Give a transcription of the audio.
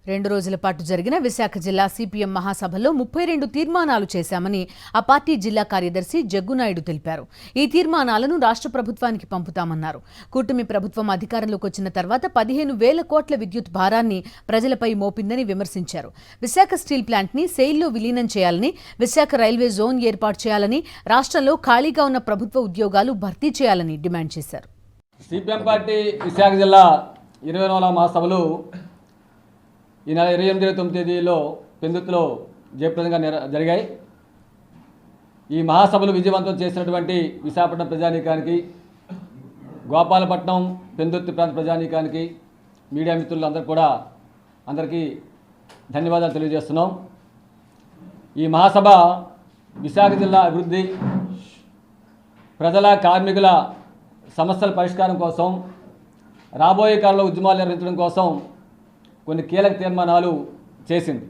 2 రోజుల పాటు జరిగిన విశాఖ జిల్లా సిపిఎం మహాసభలో 32 తీర్మానాలు చేశామని ఆ పార్టీ జిల్లా కార్యదర్శి జగ్గునాయుడు తెలిపారు. ఈ తీర్మానాలను రాష్ట్ర ప్రభుత్వానికి పంపుతామన్నారు. కూటమి ప్రభుత్వం అధికారంలోకి వచ్చిన తర్వాత 15,000 కోట్ల విద్యుత్ భారాన్ని ప్రజలపై మోపిందని విమర్శించారు. విశాఖ స్టీల్ ప్లాంట్ ని సెయిల్లో విలీనం చేయాలని, విశాఖ రైల్వే జోన్ ఏర్పాటు చేయాలని, రాష్ట్రంలో ఖాళీగా ఉన్న ప్రభుత్వ ఉద్యోగాలు భర్తీ చేయాలని డిమాండ్ చేశారు. సిపిఎం పార్టీ విశాఖ జిల్లా 24వ మహాసభలు ఈ నెల 28-29 తేదీలో పెందుతులో జయప్రదంగా జరిగాయి. ఈ మహాసభలు విజయవంతం చేసినటువంటి విశాఖపట్నం ప్రజానీకానికి, గోపాలపట్నం పెందుర్తి ప్రాంత ప్రజానీకానికి, మీడియా మిత్రులందరూ కూడా అందరికీ ధన్యవాదాలు తెలియజేస్తున్నాం. ఈ మహాసభ విశాఖ జిల్లా అభివృద్ధి, ప్రజల కార్మికుల సమస్యల పరిష్కారం కోసం, రాబోయే కాలంలో ఉద్యమాలు నిర్వహించడం కోసం కొన్ని కీలక తీర్మానాలు చేసింది.